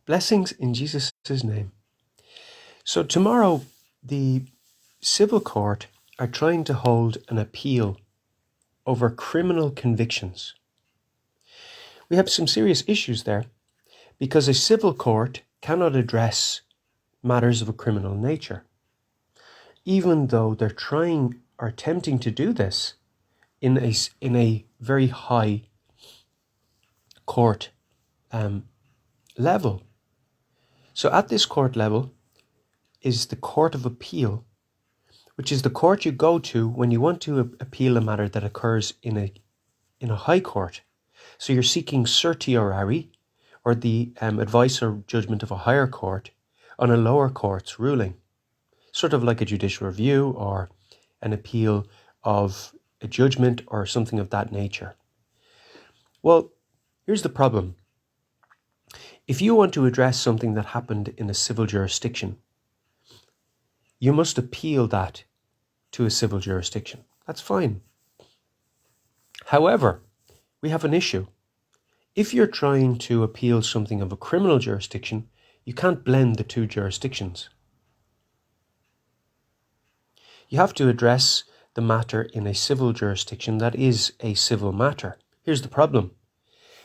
Blessings in Jesus' name. So tomorrow, the civil court are trying to hold an appeal over criminal convictions. We have some serious issues there because a civil court cannot address matters of a criminal nature, even though they're trying or attempting to do this in a very high court level. So at this court level is the Court of Appeal, which is the court you go to when you want to appeal a matter that occurs in a high court. So you're seeking certiorari, or the advice or judgment of a higher court on a lower court's ruling, sort of like a judicial review or an appeal of a judgment or something of that nature. Well, here's the problem. If you want to address something that happened in a civil jurisdiction, you must appeal that to a civil jurisdiction. That's fine. However, we have an issue. If you're trying to appeal something of a criminal jurisdiction, you can't blend the two jurisdictions. You have to address the matter in a civil jurisdiction that is a civil matter. Here's the problem.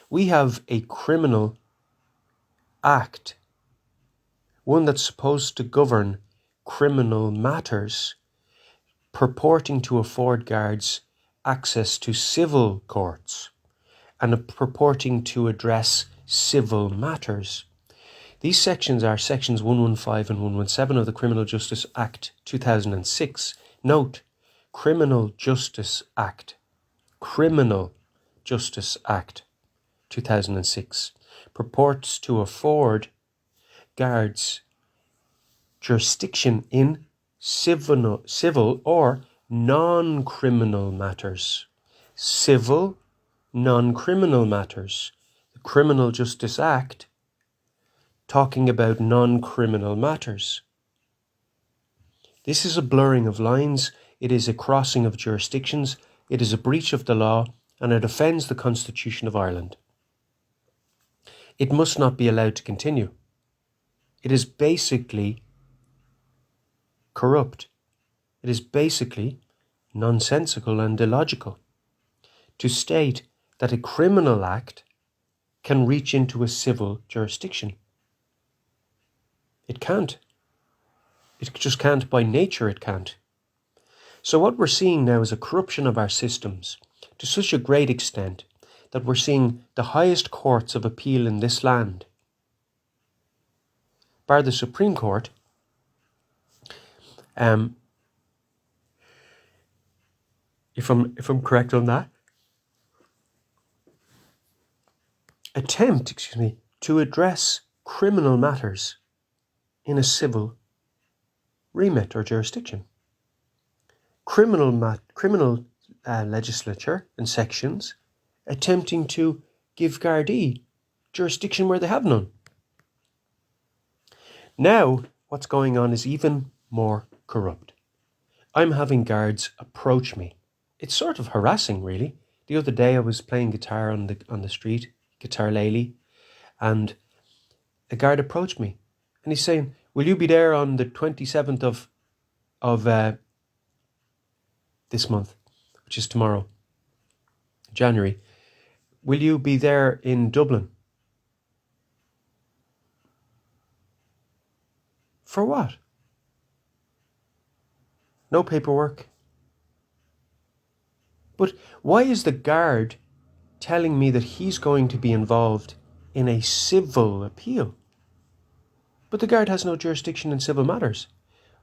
We have a criminal act, one that's supposed to govern criminal matters, purporting to afford guards access to civil courts and purporting to address civil matters. These sections are sections 115 and 117 of the Criminal Justice Act 2006. Note, Criminal Justice Act. Criminal Justice Act 2006 purports to afford guards jurisdiction in civil or non-criminal matters. Civil, non-criminal matters. The Criminal Justice Act talking about non-criminal matters. This is a blurring of lines, it is a crossing of jurisdictions, it is a breach of the law, and it offends the Constitution of Ireland. It must not be allowed to continue. It is basically corrupt. It is basically nonsensical and illogical to state that a criminal act can reach into a civil jurisdiction. It can't. It just can't. By nature, it can't. So what we're seeing now is a corruption of our systems to such a great extent that we're seeing the highest courts of appeal in this land, bar the Supreme Court, if I'm correct on that, attempt to address criminal matters in a civil remit or jurisdiction. Criminal legislature and sections attempting to give Gardaí jurisdiction where they have none. Now, what's going on is even more corrupt. I'm having guards approach me. It's sort of harassing, really. The other day I was playing guitar on the street, guitar lely, and a guard approached me and he's saying, "Will you be there on the 27th of this month, which is tomorrow, January? Will you be there in Dublin?" For what? No paperwork. But why is the guard telling me that he's going to be involved in a civil appeal? But the guard has no jurisdiction in civil matters.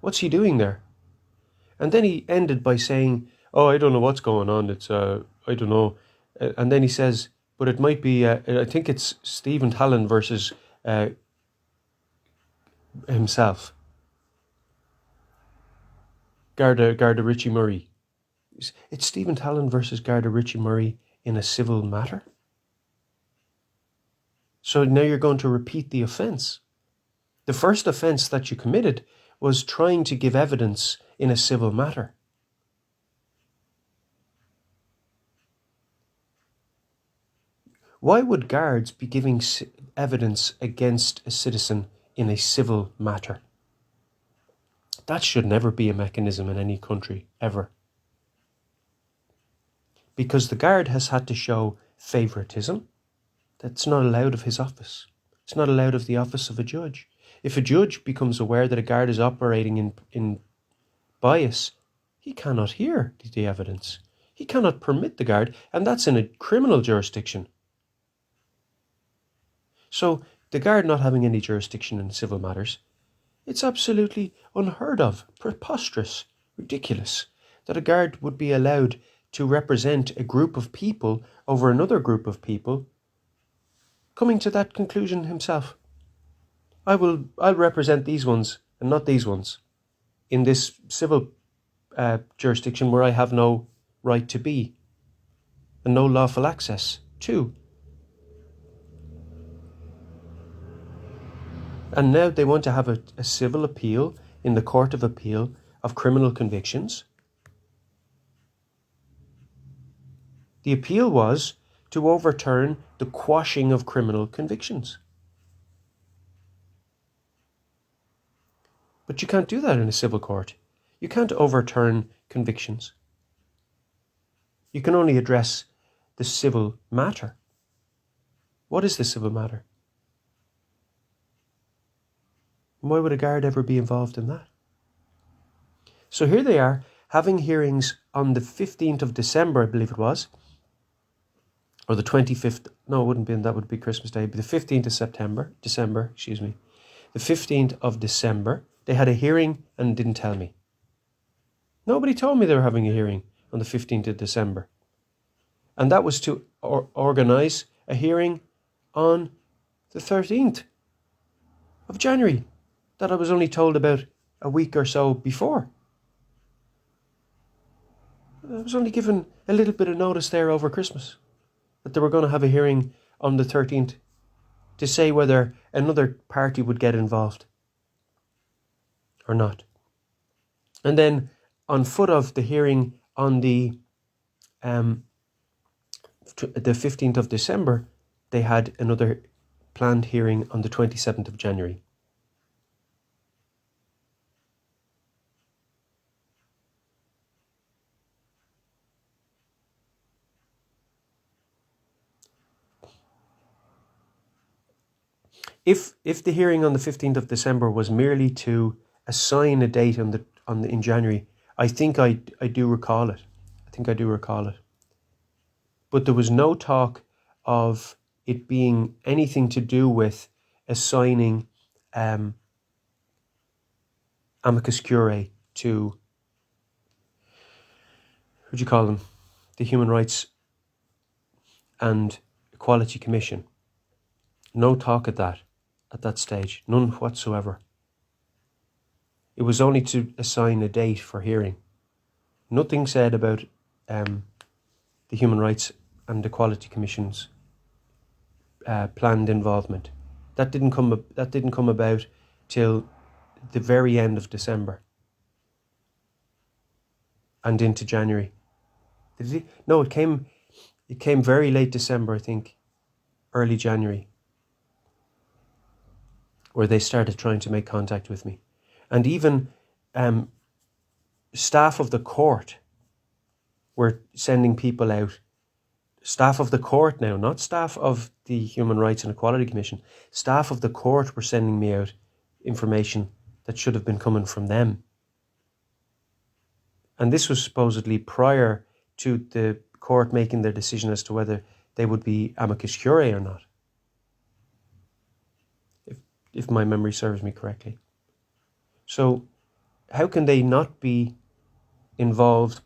What's he doing there? And then he ended by saying, "Oh, I don't know what's going on. It's, I don't know." And then he says, "But it might be, I think it's Stephen Talon versus himself. Garda Richie Murray. It's Stephen Talon versus Garda Richie Murray in a civil matter? So now you're going to repeat the offence. The first offence that you committed was trying to give evidence in a civil matter. Why would guards be giving evidence against a citizen in a civil matter? That should never be a mechanism in any country, ever. Because the guard has had to show favouritism. That's not allowed of his office. It's not allowed of the office of a judge. If a judge becomes aware that a guard is operating in bias, he cannot hear the evidence. He cannot permit the guard, and that's in a criminal jurisdiction. So the guard not having any jurisdiction in civil matters, it's absolutely unheard of, preposterous, ridiculous that a guard would be allowed to represent a group of people over another group of people, coming to that conclusion himself. I'll represent these ones and not these ones in this civil jurisdiction where I have no right to be and no lawful access to. And now they want to have a civil appeal in the Court of Appeal of criminal convictions. The appeal was to overturn the quashing of criminal convictions. But you can't do that in a civil court. You can't overturn convictions. You can only address the civil matter. What is the civil matter? Why would a guard ever be involved in that? So here they are, having hearings on the 15th of December, I believe it was, or the 25th, no, it wouldn't be, that would be Christmas Day, but the 15th of December, the 15th of December, they had a hearing and didn't tell me. Nobody told me they were having a hearing on the 15th of December. And that was to organise a hearing on the 13th of January that I was only told about a week or so before. I was only given a little bit of notice there over Christmas that they were going to have a hearing on the 13th to say whether another party would get involved or not. And then on foot of the hearing on the 15th of December, they had another planned hearing on the 27th of January. If the hearing on the 15th of December was merely to assign a date in January, I think I do recall it. But there was no talk of it being anything to do with assigning amicus curiae to, what do you call them, the Human Rights and Equality Commission. No talk of that at that stage, none whatsoever. It was only to assign a date for hearing. Nothing said about the Human Rights and Equality Commission's planned involvement. That didn't come about till the very end of December and into January. No, it came very late December, I think, early January, where they started trying to make contact with me. And even staff of the court were sending people out. Staff of the court now, not staff of the Human Rights and Equality Commission. Staff of the court were sending me out information that should have been coming from them. And this was supposedly prior to the court making their decision as to whether they would be amicus curiae or not, if my memory serves me correctly. So how can they not be involved?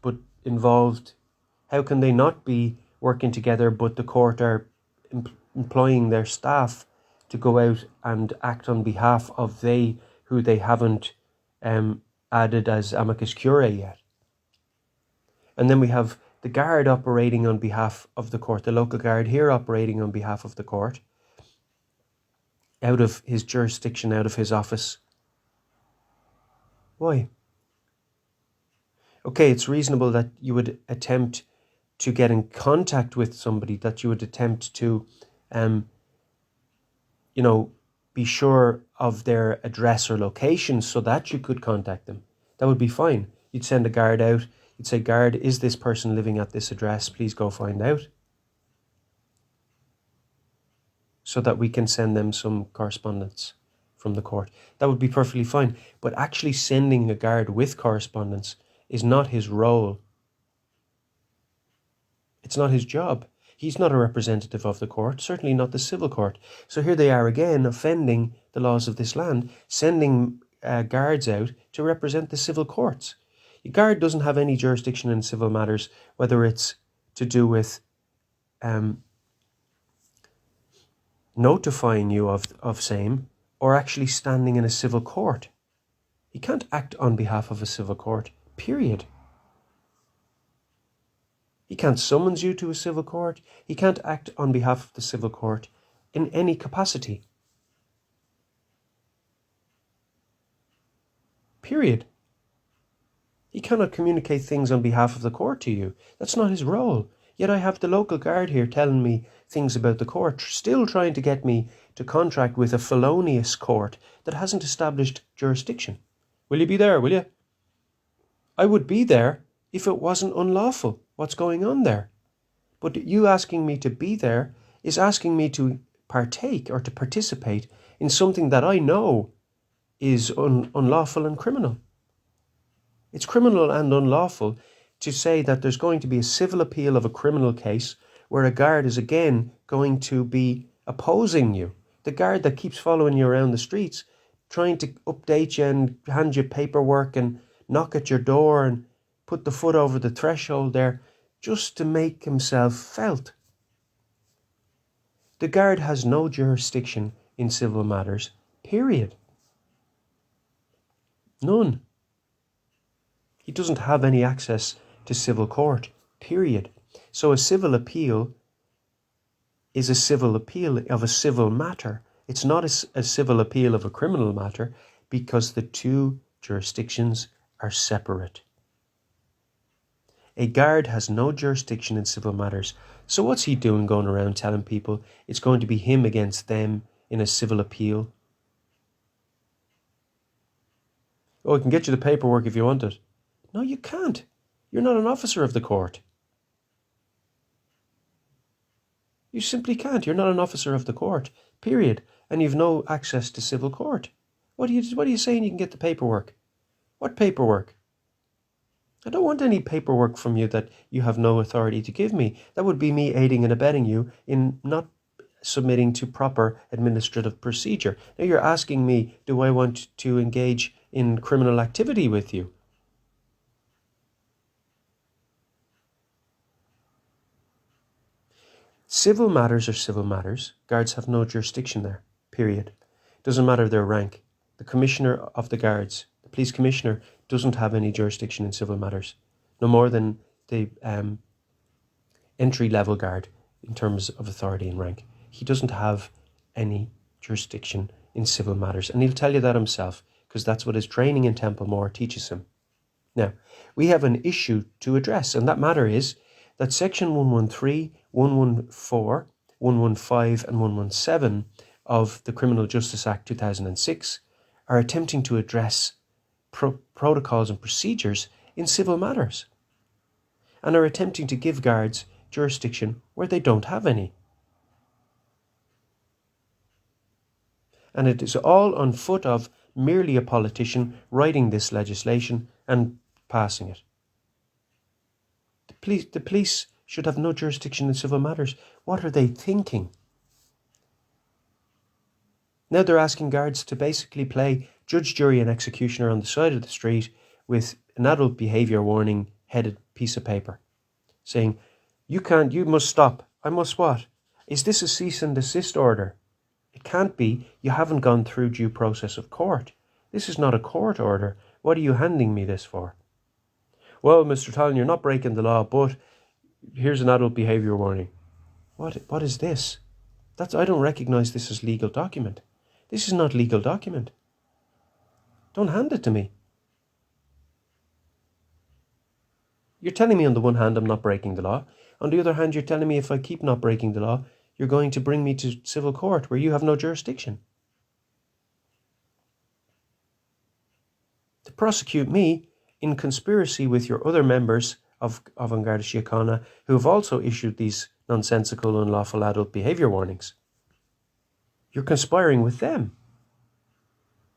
How can they not be working together, but the court are employing their staff to go out and act on behalf of who they haven't added as amicus curiae yet? And then we have the guard operating on behalf of the court, the local guard here operating on behalf of the court, out of his jurisdiction, out of his office. Why? Okay, it's reasonable that you would attempt to get in contact with somebody, that you would attempt to, be sure of their address or location so that you could contact them. That would be fine. You'd send a guard out. You'd say, guard, is this person living at this address? Please go find out. So that we can send them some correspondence from the court. That would be perfectly fine. But actually sending a guard with correspondence is not his role. It's not his job. He's not a representative of the court, certainly not the civil court. So here they are again, offending the laws of this land, sending guards out to represent the civil courts. A guard doesn't have any jurisdiction in civil matters, whether it's to do with notifying you of same, or actually standing in a civil court. He can't act on behalf of a civil court, period. He can't summons you to a civil court. He can't act on behalf of the civil court in any capacity. Period. He cannot communicate things on behalf of the court to you. That's not his role. Yet I have the local guard here telling me things about the court, still trying to get me to contract with a felonious court that hasn't established jurisdiction. Will you be there, will you? I would be there if it wasn't unlawful what's going on there. But you asking me to be there is asking me to partake or to participate in something that I know is unlawful and criminal. It's criminal and unlawful to say that there's going to be a civil appeal of a criminal case where a guard is again going to be opposing you. The guard that keeps following you around the streets, trying to update you and hand you paperwork and knock at your door and put the foot over the threshold there just to make himself felt. The guard has no jurisdiction in civil matters, period. None. He doesn't have any access to civil court, period. So a civil appeal is a civil appeal of a civil matter. It's not a civil appeal of a criminal matter because the two jurisdictions are separate. A guard has no jurisdiction in civil matters. So what's he doing going around telling people it's going to be him against them in a civil appeal? Oh, I can get you the paperwork if you want it. No, you can't. You're not an officer of the court. You simply can't. You're not an officer of the court, period. And you've no access to civil court. What are you saying you can get the paperwork? What paperwork? I don't want any paperwork from you that you have no authority to give me. That would be me aiding and abetting you in not submitting to proper administrative procedure. Now you're asking me, do I want to engage in criminal activity with you? Civil matters are civil matters. Guards have no jurisdiction there, period. Doesn't matter their rank. The commissioner of the guards, the police commissioner, doesn't have any jurisdiction in civil matters. No more than the entry-level guard in terms of authority and rank. He doesn't have any jurisdiction in civil matters. And he'll tell you that himself, because that's what his training in Templemore teaches him. Now, we have an issue to address, and that matter is that Section 113, 114, 115 and 117 of the Criminal Justice Act 2006 are attempting to address protocols and procedures in civil matters and are attempting to give guards jurisdiction where they don't have any. And it is all on foot of merely a politician writing this legislation and passing it. The police should have no jurisdiction in civil matters. What are they thinking? Now they're asking guards to basically play judge, jury and executioner on the side of the street with an adult behaviour warning headed piece of paper saying, you must stop. I must what? Is this a cease and desist order? It can't be. You haven't gone through due process of court. This is not a court order. What are you handing me this for? Well, Mr. Tallon, you're not breaking the law, but here's an adult behaviour warning. What is this? I don't recognise this as legal document. This is not legal document. Don't hand it to me. You're telling me on the one hand I'm not breaking the law, On the other hand, you're telling me if I keep not breaking the law, you're going to bring me to civil court where you have no jurisdiction to prosecute me in conspiracy with your other members of An Garda Síochána who have also issued these nonsensical, unlawful adult behaviour warnings. You're conspiring with them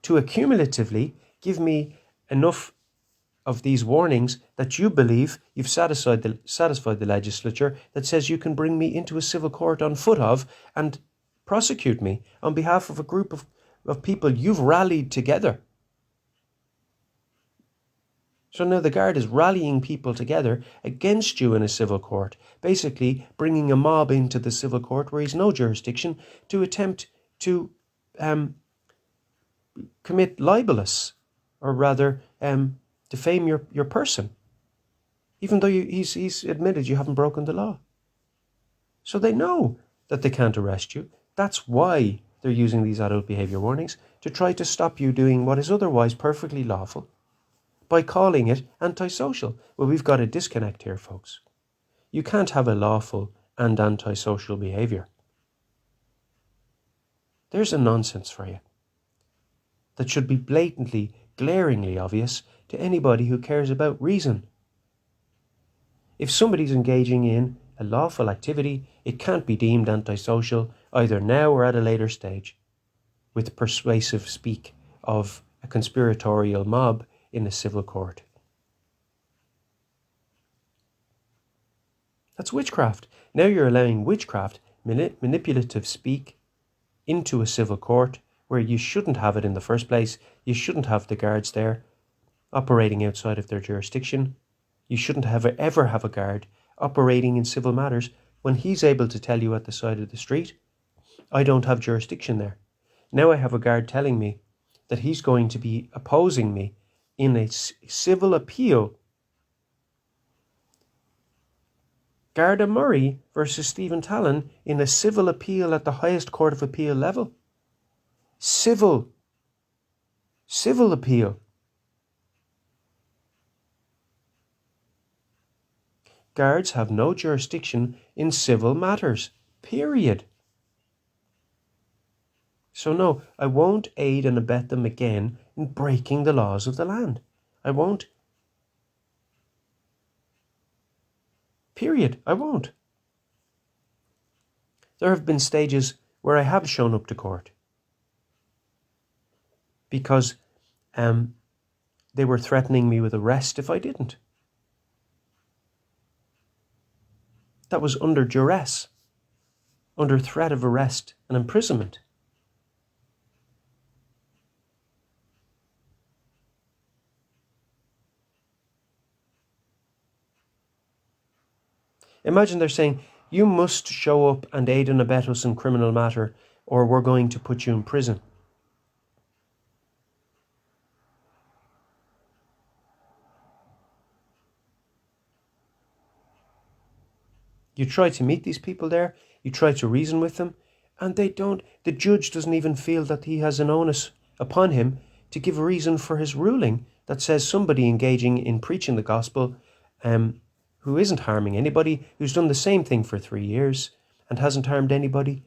to accumulatively give me enough of these warnings that you believe you've satisfied the legislature that says you can bring me into a civil court on foot of and prosecute me on behalf of a group of people you've rallied together. So now the Guard is rallying people together against you in a civil court, basically bringing a mob into the civil court where he's no jurisdiction to attempt to commit libelous, or rather defame your person, even though he's admitted you haven't broken the law. So they know that they can't arrest you. That's why they're using these adult behaviour warnings, to try to stop you doing what is otherwise perfectly lawful by calling it antisocial. Well, we've got a disconnect here, folks. You can't have a lawful and antisocial behaviour. There's a nonsense for you that should be blatantly, glaringly obvious to anybody who cares about reason. If somebody's engaging in a lawful activity, it can't be deemed antisocial either now or at a later stage, with persuasive speak of a conspiratorial mob in a civil court. That's witchcraft. Now you're allowing witchcraft, manipulative speak, into a civil court where you shouldn't have it in the first place. You shouldn't have the guards there operating outside of their jurisdiction. You shouldn't ever have a guard operating in civil matters when he's able to tell you at the side of the street, I don't have jurisdiction there. Now I have a guard telling me that he's going to be opposing me in a civil appeal. Garda Murray versus Stephen Tallon in a civil appeal at the highest court of appeal level. Civil appeal. Guards have no jurisdiction in civil matters, period. So no, I won't aid and abet them again in breaking the laws of the land. I won't. Period. I won't. There have been stages where I have shown up to court because they were threatening me with arrest if I didn't. That was under duress, under threat of arrest and imprisonment. Imagine they're saying, you must show up and aid and abet us in criminal matter or we're going to put you in prison. You try to meet these people there, you try to reason with them, and they don't. The judge doesn't even feel that he has an onus upon him to give a reason for his ruling that says somebody engaging in preaching the gospel, who isn't harming anybody, who's done the same thing for 3 years and hasn't harmed anybody,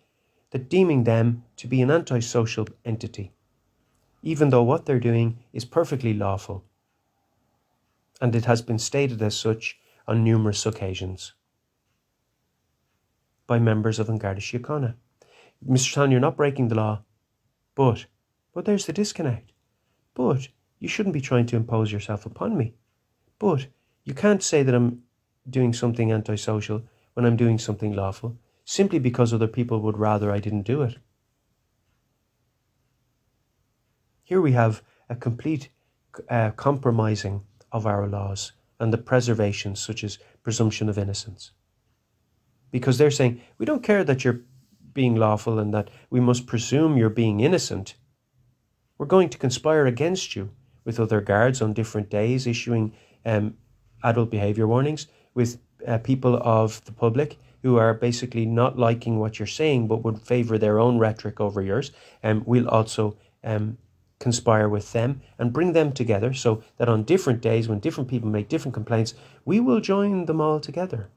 that deeming them to be an antisocial entity, even though what they're doing is perfectly lawful. And it has been stated as such on numerous occasions by members of An Garda Síochána. Mr. Tan, you're not breaking the law, but there's the disconnect. But you shouldn't be trying to impose yourself upon me. But you can't say that I'm doing something antisocial when I'm doing something lawful, simply because other people would rather I didn't do it. Here we have a complete compromising of our laws and the preservations such as presumption of innocence. Because they're saying, we don't care that you're being lawful and that we must presume you're being innocent. We're going to conspire against you with other guards on different days, issuing adult behaviour warnings, with people of the public who are basically not liking what you're saying but would favour their own rhetoric over yours. We'll also conspire with them and bring them together so that on different days when different people make different complaints, we will join them all together.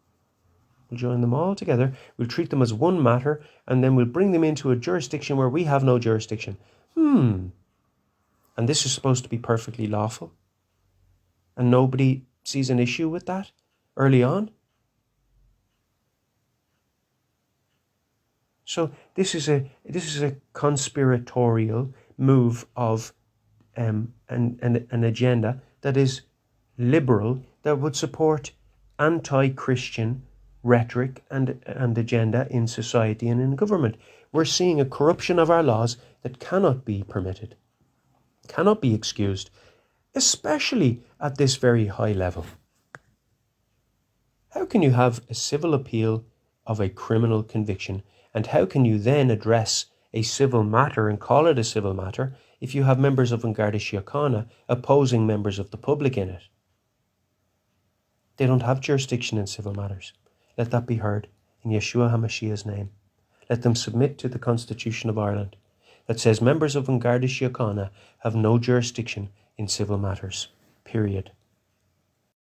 We'll join them all together. We'll treat them as one matter, and then we'll bring them into a jurisdiction where we have no jurisdiction. And this is supposed to be perfectly lawful, and nobody sees an issue with that early on. So this is a conspiratorial move of an agenda that is liberal, that would support anti-Christian rhetoric and agenda in society and in government. We're seeing a corruption of our laws that cannot be permitted, cannot be excused, especially at this very high level. How can you have a civil appeal of a criminal conviction, and how can you then address a civil matter and call it a civil matter if you have members of An Garda Síochána opposing members of the public in it? They don't have jurisdiction in civil matters. Let that be heard in Yeshua HaMashiach's name. Let them submit to the Constitution of Ireland that says members of An Garda Síochána have no jurisdiction in civil matters. Period.